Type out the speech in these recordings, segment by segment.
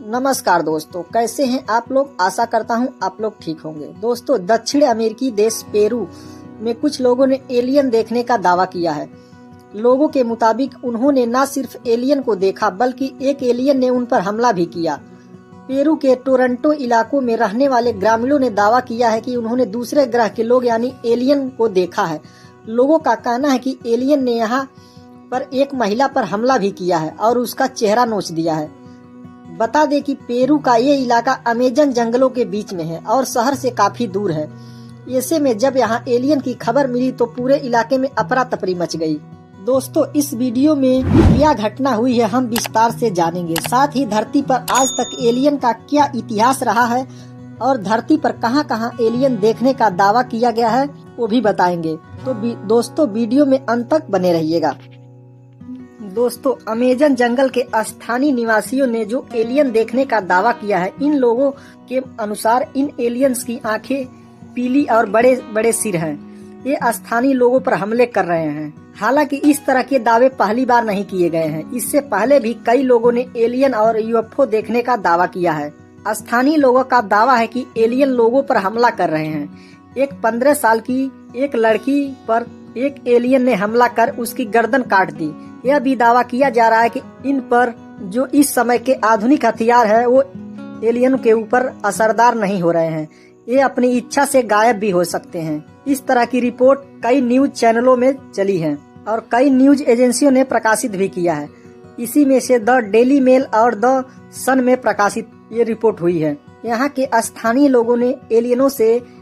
नमस्कार दोस्तों, कैसे हैं आप लोग। आशा करता हूं आप लोग ठीक होंगे। दोस्तों, दक्षिण अमेरिकी देश पेरू में कुछ लोगों ने एलियन देखने का दावा किया है। लोगों के मुताबिक उन्होंने न सिर्फ एलियन को देखा बल्कि एक एलियन ने उन पर हमला भी किया। पेरू के टोरंटो इलाकों में रहने वाले ग्रामीणों ने दावा किया है कि उन्होंने दूसरे ग्रह के लोग यानी एलियन को देखा है। लोगों का कहना है कि एलियन ने यहाँ पर एक महिला पर हमला भी किया है और उसका चेहरा नोच दिया है। बता दें कि पेरू का ये इलाका अमेजन जंगलों के बीच में है और शहर से काफी दूर है। ऐसे में जब यहाँ एलियन की खबर मिली तो पूरे इलाके में अफरा तफरी मच गई। दोस्तों, इस वीडियो में क्या घटना हुई है हम विस्तार से जानेंगे। साथ ही धरती पर आज तक एलियन का क्या इतिहास रहा है और धरती पर कहां कहां एलियन देखने का दावा किया गया है वो भी बताएंगे। तो दोस्तों, वीडियो में अंत तक बने रहिएगा। दोस्तों, अमेजन जंगल के स्थानीय निवासियों ने जो एलियन देखने का दावा किया है, इन लोगों के अनुसार इन एलियंस की आंखें पीली और बड़े बड़े सिर हैं। ये स्थानीय लोगों पर हमले कर रहे हैं। हालांकि इस तरह के दावे पहली बार नहीं किए गए हैं। इससे पहले भी कई लोगों ने एलियन और यूएफओ देखने का दावा किया है। स्थानीय लोगों का दावा है कि एलियन लोगों पर हमला कर रहे हैं। एक 15 साल की एक लड़की पर एक एलियन ने हमला कर उसकी गर्दन काट दी। यह भी दावा किया जा रहा है कि इन पर जो इस समय के आधुनिक हथियार है वो एलियन के ऊपर असरदार नहीं हो रहे हैं। ये अपनी इच्छा से गायब भी हो सकते हैं। इस तरह की रिपोर्ट कई न्यूज चैनलों में चली है और कई न्यूज एजेंसियों ने प्रकाशित भी किया है। इसी में से द डेली मेल और द सन में प्रकाशित ये रिपोर्ट हुई है। यहाँ के स्थानीय लोगों ने एलियनों से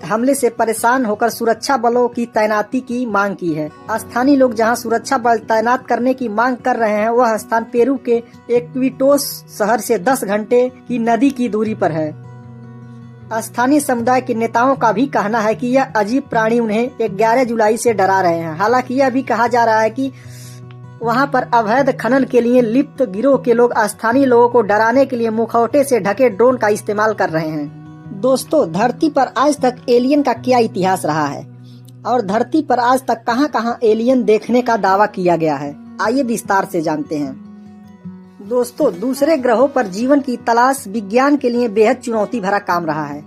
हमले से परेशान होकर सुरक्षा बलों की तैनाती की मांग की है। स्थानीय लोग जहां सुरक्षा बल तैनात करने की मांग कर रहे हैं, वह स्थान पेरू के इक्विटोस शहर से 10 घंटे की नदी की दूरी पर है। स्थानीय समुदाय के नेताओं का भी कहना है कि यह अजीब प्राणी उन्हें 11 जुलाई से डरा रहे हैं। हालांकि यह भी कहा जा रहा है कि वहां पर अवैध खनन के लिए लिप्त गिरोह के लोग स्थानीय लोगों को डराने के लिए मुखौटे से ढके ड्रोन का इस्तेमाल कर रहे हैं। दोस्तों, धरती पर आज तक एलियन का क्या इतिहास रहा है और धरती पर आज तक कहां कहां एलियन देखने का दावा किया गया है, आइए विस्तार से जानते हैं। दोस्तों, दूसरे ग्रहों पर जीवन की तलाश विज्ञान के लिए बेहद चुनौती भरा काम रहा है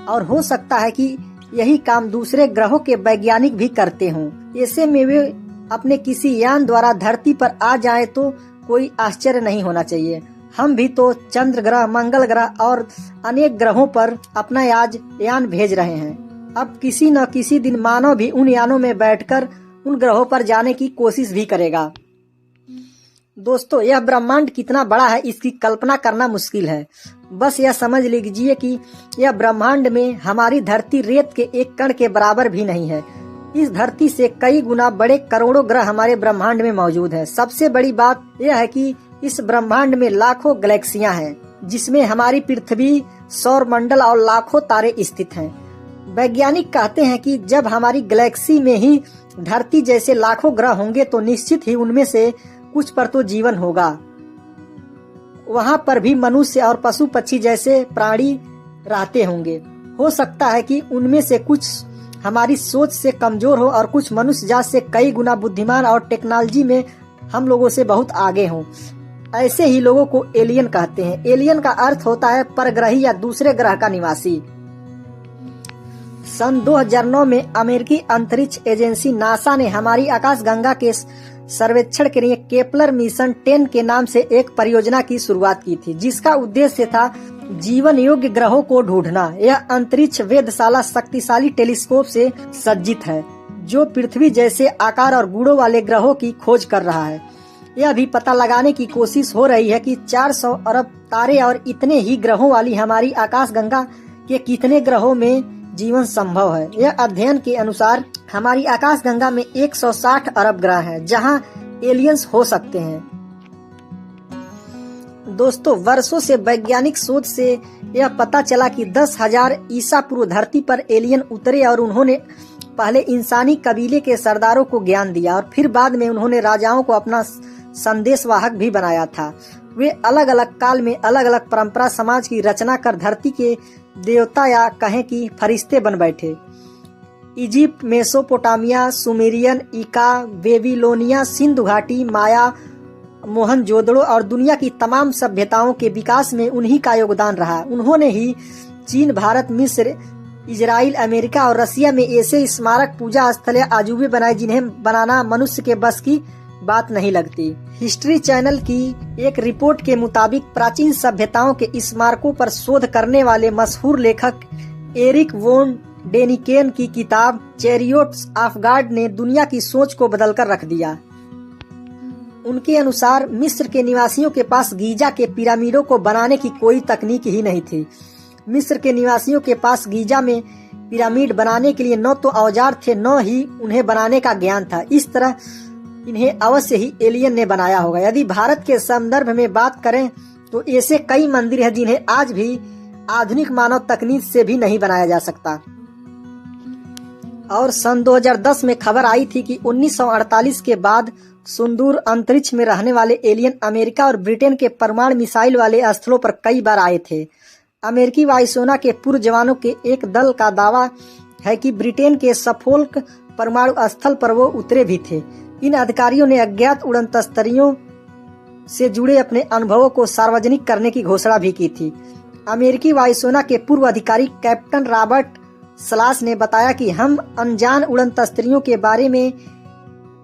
और हो सकता है कि यही काम दूसरे ग्रहों के वैज्ञानिक भी करते हों। ऐसे में वे अपने किसी यान द्वारा धरती पर आ जाए तो कोई आश्चर्य नहीं होना चाहिए। हम भी तो चंद्र ग्रह, मंगल ग्रह और अनेक ग्रहों पर अपना यान भेज रहे हैं। अब किसी न किसी दिन मानव भी उन यानों में बैठकर उन ग्रहों पर जाने की कोशिश भी करेगा। दोस्तों, यह ब्रह्मांड कितना बड़ा है इसकी कल्पना करना मुश्किल है। बस यह समझ लीजिए कि यह ब्रह्मांड में हमारी धरती रेत के एक कण के बराबर भी नहीं है। इस धरती से कई गुना बड़े करोड़ों ग्रह हमारे ब्रह्मांड में मौजूद है। सबसे बड़ी बात यह है कि इस ब्रह्मांड में लाखों गैलेक्सियां हैं, जिसमें हमारी पृथ्वी, सौर मंडल और लाखों तारे स्थित हैं। वैज्ञानिक कहते हैं कि जब हमारी गैलेक्सी में ही धरती जैसे लाखों ग्रह होंगे तो निश्चित ही उनमें से कुछ पर तो जीवन होगा। वहां पर भी मनुष्य और पशु पक्षी जैसे प्राणी रहते होंगे। हो सकता है कि उनमें से कुछ हमारी सोच से कमजोर हो और कुछ मनुष्य जात से कई गुना बुद्धिमान और टेक्नोलॉजी में हम लोगों से बहुत आगे हों। ऐसे ही लोगों को एलियन कहते हैं। एलियन का अर्थ होता है परग्रही या दूसरे ग्रह का निवासी। सन 2009 में अमेरिकी अंतरिक्ष एजेंसी नासा ने हमारी आकाशगंगा के सर्वेक्षण के लिए केपलर मिशन 10 के नाम से एक परियोजना की शुरुआत की थी, जिसका उद्देश्य था जीवन योग्य ग्रहों को ढूंढना। यह अंतरिक्ष वेधशाला शक्तिशाली टेलीस्कोप से सज्जित है जो पृथ्वी जैसे आकार और गुणों वाले ग्रहों की खोज कर रहा है। यह भी पता लगाने की कोशिश हो रही है कि 400 अरब तारे और इतने ही ग्रहों वाली हमारी आकाशगंगा के कितने ग्रहों में जीवन संभव है। यह अध्ययन के अनुसार हमारी आकाशगंगा में 160 अरब ग्रह हैं जहां एलियंस हो सकते हैं। दोस्तों, वर्षों से वैज्ञानिक शोध से यह पता चला कि 10,000 ईसा पूर्व धरती पर एलियन उतरे और उन्होंने पहले इंसानी कबीले के सरदारों को ज्ञान दिया और फिर बाद में उन्होंने राजाओं को अपना संदेशवाहक भी बनाया था। वे अलग अलग काल में अलग अलग परंपरा समाज की रचना कर धरती के देवता या कहें कि फरिश्ते बन बैठे। इजिप्ट, मेसोपोटामिया, सुमेरियन, इका, बेबीलोनिया, सिंधु घाटी, माया, मोहनजोदड़ो और दुनिया की तमाम सभ्यताओं के विकास में उन्हीं का योगदान रहा। उन्होंने ही चीन, भारत, मिस्र, इजराइल, अमेरिका और रसिया में ऐसे स्मारक, पूजा स्थल या अजूबे बनाए जिन्हें बनाना मनुष्य के बस की बात नहीं लगती। हिस्ट्री चैनल की एक रिपोर्ट के मुताबिक प्राचीन सभ्यताओं के स्मारकों पर शोध करने वाले मशहूर लेखक एरिक वोन डेनिकेन की किताब चैरियट्स ऑफ गॉड ने दुनिया की सोच को बदलकर रख दिया। उनके अनुसार मिस्र के निवासियों के पास गीजा के पिरामिडों को बनाने की कोई तकनीक ही नहीं थी। मिस्र के निवासियों के पास गीजा में पिरामिड बनाने के लिए न तो औजार थे, न ही उन्हें बनाने का ज्ञान था। इस तरह इन्हें अवश्य ही एलियन ने बनाया होगा। यदि भारत के संदर्भ में बात करें तो ऐसे कई मंदिर हैं जिन्हें आज भी आधुनिक मानव तकनीक से भी नहीं बनाया जा सकता। और सन 2010 में खबर आई थी कि 1948 के बाद सुदूर अंतरिक्ष में रहने वाले एलियन अमेरिका और ब्रिटेन के परमाणु मिसाइल वाले स्थलों पर कई बार आए थे। अमेरिकी वायुसेना के पूर्व जवानों के एक दल का दावा है कि ब्रिटेन के सफोल्क परमाणु स्थल पर वो उतरे भी थे। इन अधिकारियों ने अज्ञात उड़न तस्तरियों से जुड़े अपने अनुभवों को सार्वजनिक करने की घोषणा भी की थी। अमेरिकी वायुसेना के पूर्व अधिकारी कैप्टन रॉबर्ट स्लास ने बताया कि हम अनजान उड़न तस्तरियों के बारे में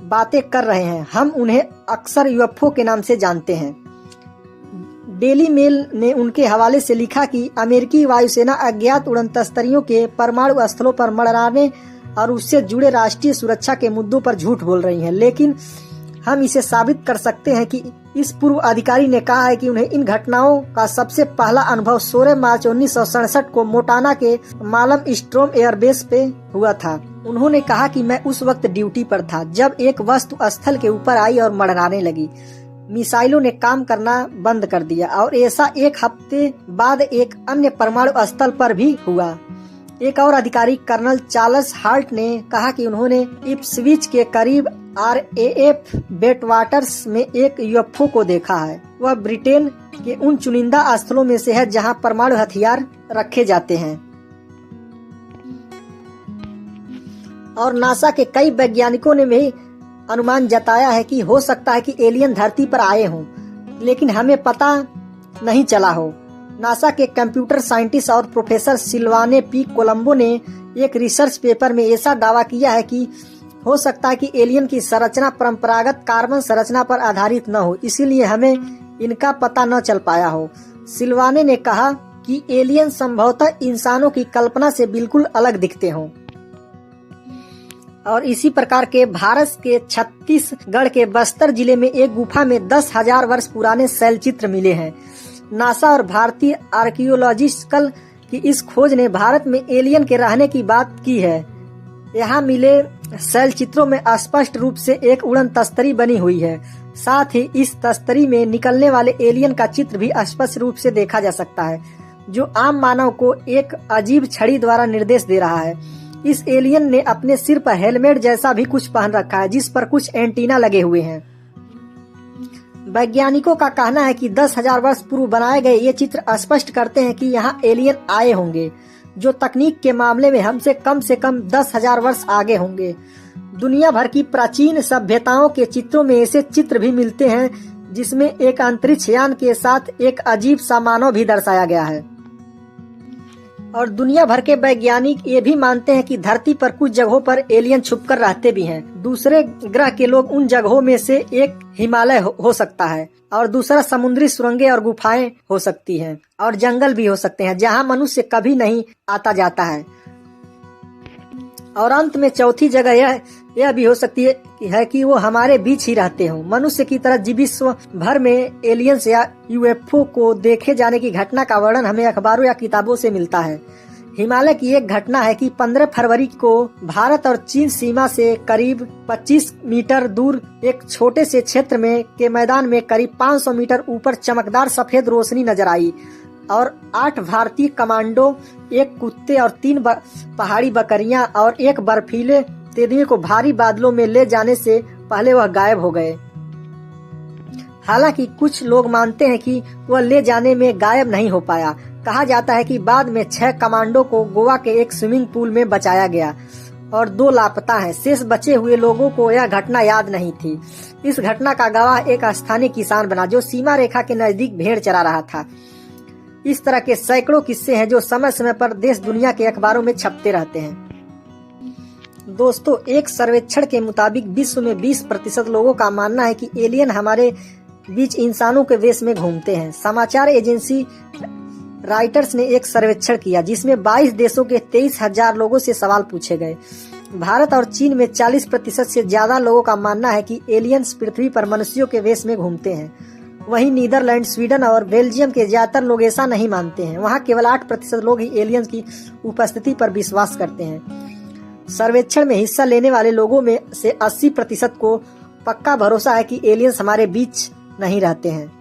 बातें कर रहे हैं। हम उन्हें अक्सर यूएफओ के नाम से जानते हैं। डेली मेल ने उनके हवाले से लिखा कि अमेरिकी वायुसेना अज्ञात उड़न तस्तरियों के परमाणु स्थलों पर मंडराने और उससे जुड़े राष्ट्रीय सुरक्षा के मुद्दों पर झूठ बोल रही है, लेकिन हम इसे साबित कर सकते हैं कि इस पूर्व अधिकारी ने कहा है कि उन्हें इन घटनाओं का सबसे पहला अनुभव 16 मार्च 1967 को मोटाना के मालम स्ट्रोम एयरबेस पे हुआ था। उन्होंने कहा कि मैं उस वक्त ड्यूटी पर था जब एक वस्तु स्थल के ऊपर आई और मंडराने लगी। मिसाइलों ने काम करना बंद कर दिया और ऐसा एक हफ्ते बाद एक अन्य परमाणु स्थल पर भी हुआ। एक और अधिकारी कर्नल चार्ल्स हार्ट ने कहा कि उन्होंने इप्सविच के करीब RAF बेटवाटर्स में एक यूएफओ को देखा है। वह ब्रिटेन के उन चुनिंदा स्थलों में से है जहां परमाणु हथियार रखे जाते हैं। और नासा के कई वैज्ञानिकों ने भी अनुमान जताया है कि हो सकता है कि एलियन धरती पर आए हों, लेकिन हमें पता नहीं चला हो। नासा के कंप्यूटर साइंटिस्ट और प्रोफेसर सिल्वाने पी कोलंबो ने एक रिसर्च पेपर में ऐसा दावा किया है कि हो सकता है कि एलियन की संरचना परंपरागत कार्बन संरचना पर आधारित न हो, इसीलिए हमें इनका पता न चल पाया हो। सिल्वाने ने कहा कि एलियन संभवतः इंसानों की कल्पना से बिल्कुल अलग दिखते हों। और इसी प्रकार के भारत के छत्तीसगढ़ के बस्तर जिले में एक गुफा में 10,000 वर्ष पुराने शैल चित्र मिले हैं। नासा और भारतीय आर्कियोलॉजिकल की इस खोज ने भारत में एलियन के रहने की बात की है। यहाँ मिले शैल चित्रों में स्पष्ट रूप से एक उड़न तस्तरी बनी हुई है। साथ ही इस तस्तरी में निकलने वाले एलियन का चित्र भी स्पष्ट रूप से देखा जा सकता है, जो आम मानव को एक अजीब छड़ी द्वारा निर्देश दे रहा है। इस एलियन ने अपने सिर पर हेलमेट जैसा भी कुछ पहन रखा है, जिस पर कुछ एंटीना लगे हुए हैं। वैज्ञानिकों का कहना है कि 10,000 वर्ष पूर्व बनाए गए ये चित्र स्पष्ट करते हैं कि यहाँ एलियन आए होंगे, जो तकनीक के मामले में हमसे कम से कम 10,000 वर्ष आगे होंगे। दुनिया भर की प्राचीन सभ्यताओं के चित्रों में ऐसे चित्र भी मिलते हैं जिसमें एक अंतरिक्ष यान के साथ एक अजीब सा मानव भी दर्शाया गया है। और दुनिया भर के वैज्ञानिक ये भी मानते हैं कि धरती पर कुछ जगहों पर एलियन छुपकर रहते भी हैं। दूसरे ग्रह के लोग उन जगहों में से एक हिमालय हो सकता है और दूसरा समुद्री सुरंगें और गुफाएं हो सकती हैं और जंगल भी हो सकते हैं जहां मनुष्य कभी नहीं आता जाता है। और अंत में चौथी जगह यह भी हो सकती है कि वो हमारे बीच ही रहते हों। मनुष्य की तरह विश्व भर में एलियंस या यूएफओ को देखे जाने की घटना का वर्णन हमें अखबारों या किताबों से मिलता है। हिमालय की एक घटना है कि 15 फरवरी को भारत और चीन सीमा से करीब 25 मीटर दूर एक छोटे से क्षेत्र में के मैदान में करीब 500 मीटर ऊपर चमकदार सफेद रोशनी नजर आई और 8 भारतीय कमांडो, एक कुत्ते और 3 पहाड़ी बकरियां और एक बर्फीले तेंदुए को भारी बादलों में ले जाने से पहले वह गायब हो गए। हालांकि कुछ लोग मानते हैं कि वह ले जाने में गायब नहीं हो पाया। कहा जाता है कि बाद में 6 कमांडो को गोवा के एक स्विमिंग पूल में बचाया गया। और 2 लापता हैं। शेष बचे हुए लोगों को यह घटना याद नहीं थी। इस घटना का गवाह एक स्थानीय किसान बना जो सीमा रेखा के नजदीक भेड़ चरा रहा था। इस तरह के सैकड़ों किस्से हैं जो समय समय पर देश दुनिया के अखबारों में छपते रहते हैं। दोस्तों, एक सर्वेक्षण के मुताबिक विश्व में 20% लोगों का मानना है कि एलियन हमारे बीच इंसानों के वेश में घूमते हैं। समाचार एजेंसी राइटर्स ने एक सर्वेक्षण किया जिसमें 22 देशों के 23,000 लोगों से सवाल पूछे गए। भारत और चीन में 40% से ज्यादा लोगों का मानना है कि एलियंस पृथ्वी पर मनुष्यों के वेश में घूमते हैं। वहीं नीदरलैंड, स्वीडन और बेल्जियम के ज्यादातर लोग ऐसा नहीं मानते हैं। वहां केवल 8% लोग ही एलियंस की उपस्थिति पर विश्वास करते हैं। सर्वेक्षण में हिस्सा लेने वाले लोगों में से 80% को पक्का भरोसा है कि एलियंस हमारे बीच नहीं रहते हैं।